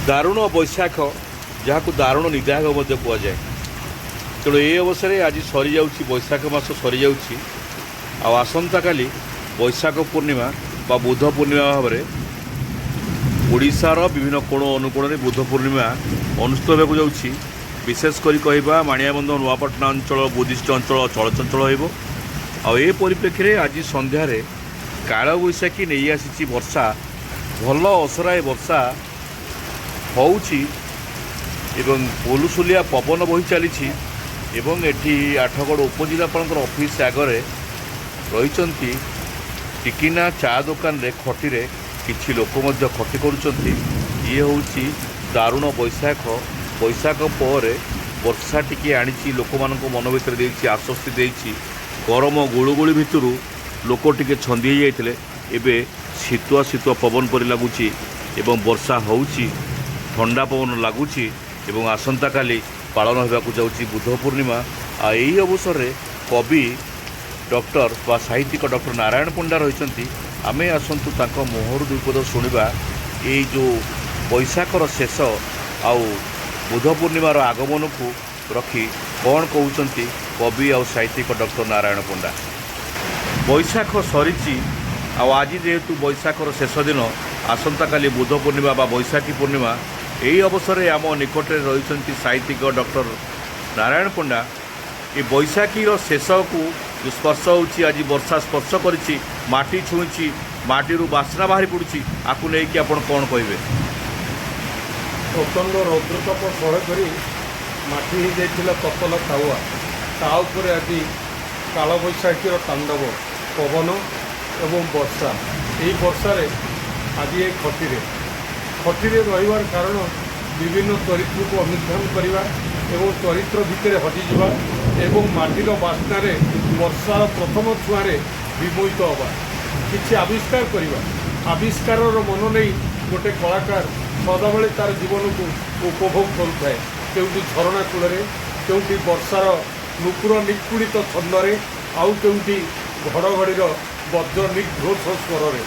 दारुण बैशाख जहाँ दारुण निदाघ कहुए। तेणु ये अवसर आज सरी जाऊँगी बैशाख मास सरी जाऊँगी आसंता काली बैशाख पूर्णिमा बा बुध पूर्णिमा भाव में ओडिशार विभिन्न कोण अनुकोण में बुध पूर्णिमा अनुष्ठित होगा जाऊँगी। विशेषकर कहवा माणियाबंध नुआपाटना अंचल बुद्धिस्ट अंचल चलचंचल हो। ए परिप्रेक्षी में आज संध्यार काल बैशाखी नहीं आसी वर्षा भल असराए वर्षा होउछि एवं पोलुसुलिया पवन बही चली एवं एठी आठगड़ उपजिलापाल ऑफिस आगे रही टिकिना चा दुकान रे खटी रे किछि लोक मध्य खटी करुचंती। ये होउछि दारुण बैशाख बैशाख पर वर्षा टिके आनी लोक मान मन भर देछि आश्वस्ति देछि। गरम गुळुगुळी भितरु लोक टिके छंदी जाइतिले एबे शीतुआ शीतुआ पवन परि लागुछि एवं वर्षा होउछि ठंडा पवन लगुच एवं आसंता काली पालन होगा जाऊँगी बुध पूर्णिमा। यही अवसर में कवि डॉक्टर बा साहित्यिक डॉक्टर नारायण पंडा रही आमे आसतु तांको मुहर दुईपद शुणा ये जो बैशाखर शेष आउ बुध पूर्णिमार आगमन को रखी कौन कहते कवि आउ साहित्यिक डॉक्टर नारायण पंडा। बैशाख सरी आज जेहेतु बैशाखर शेष दिन आसंता काली बुध पूर्णिमा बा बैशाखी पूर्णिमा यही अवसर में आम निकट में रही साहित्यिक डॉक्टर नारायण पंडा ये बैशाखी शेष को जो स्पर्श होची आज वर्षा स्पर्श करी माटी छुई माटी बास्ना बाहरी पड़ी आपको लेकिन आप कौन कहे। प्रचंड रौद्रताप सह माटी हो जाइला ततल तावा ताऊपर आज काल बैशाखीर तांडव पवन एवं वर्षा यही वर्षा आज ये खटी रहिबार कारण विभिन्न चरित्र को अनुधान करवा एवं चरित्र भितर हटिजा एवं माटीर बास्नार वर्षार प्रथम छुआर विमोहित हवा किसी आविष्कार करवा आविष्कार मन नहीं गोटे कलाकार सदाबले तार जीवन को उपभोग करुए केउटी झरणा कूल केउटी वर्षार नुपुर निपुणित छंदरे आउ केउटी घड़घड़ी वज्र निर्घोष स्वर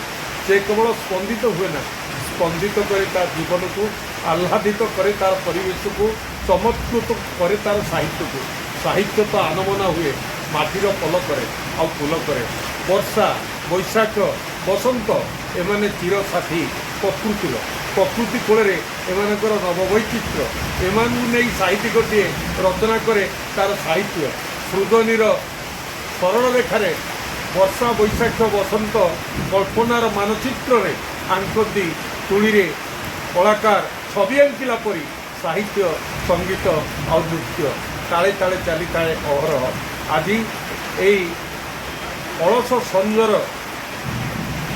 से केवल स्पंदित हुए ना स्पंदित करे तार जीवन को आह्लादित करे तार परिवेश को चमत्कृत करे तार साहित्य तो आनमना हुए माटीर पल करे आउ फूल करे। वर्षा बैशाख बसंत एमाने चिर साथी प्रकृति कोल एमानकर नववैचित्र एमान नहीं साहित्यिकटे रचना करे तार साहित्य सृजनीर सरल रेखार वर्षा बैशाख बसंत कल्पनार मानचित्र रे आंकदी तुली कलाकार छवि आंकिला परी साहित्य संगीत और नृत्य ताले ताले चली थाए अहरह। आज यही अलस संजर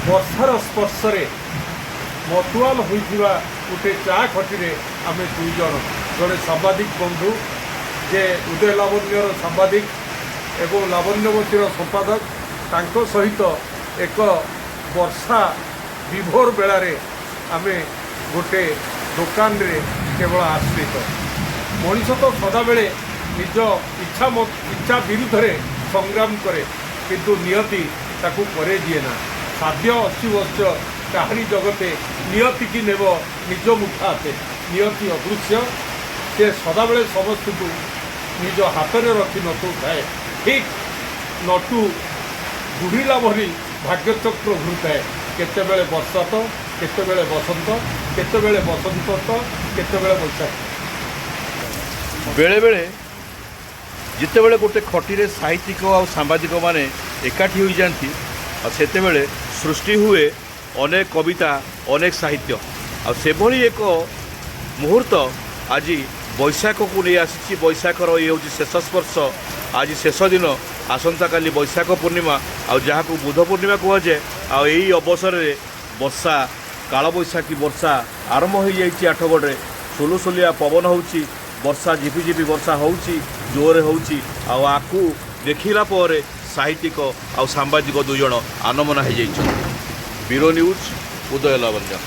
वर्षार स्पर्श मतुआल होइथिबा गोटे चा खटी आम दुई जड़े सांबादिक बंधु जे उदय लावण्यर सांबादिक एवं लावण्यवतीर संपादक तांको सहित एक वर्षा विभोर बेलारे आमे गोटे दुकान रे केवल आश्रित मनीष तो सदाबले निज इच्छा विरुद्ध रे संग्राम करे किंतु नियति ताकू करे दिए ना साध्य 80 वर्ष कहानी जगते नियति की नेब निज मुखाते नियति अदृश्य से सदाबले समस्त को निज हाथ में रखी नटू थाए ठीक नटू बुढ़ीला भरी भाग्यचक्र घुरुए केतेबेले वर्षा तो केतेबेले बसंत केतेबेले बसंत तो केतेबेले बैशाख बेले बेले जितेबेले गोटे खटी रे साहित्यिक और सांबादिक माने एकाठी हो जाती सेतेबेले सृष्टि हुए अनेक कविता अनेक साहित्य आ सेभली एक मुहूर्त आज बैशाख को नहीं आसी बैशाखर ये हूँ शेष स्पर्श आज शेष दिन आसंता काली बैशाख पूर्णिमा आ जहाँ को बुध पूर्णिमा कहुए। आई अवसर में वर्षा काल बैशाखी वर्षा आरंभ हो जाइए आठगढ़ सुलुसुलिया पवन होउची वर्षा झिपिझिपि वर्षा होउची जोरे होउची आकु देखिला पर साहित्यिक आ सांबादिक दुई जण आनमना हो जाइछन। ब्यूरो न्यूज उदय लावण्य।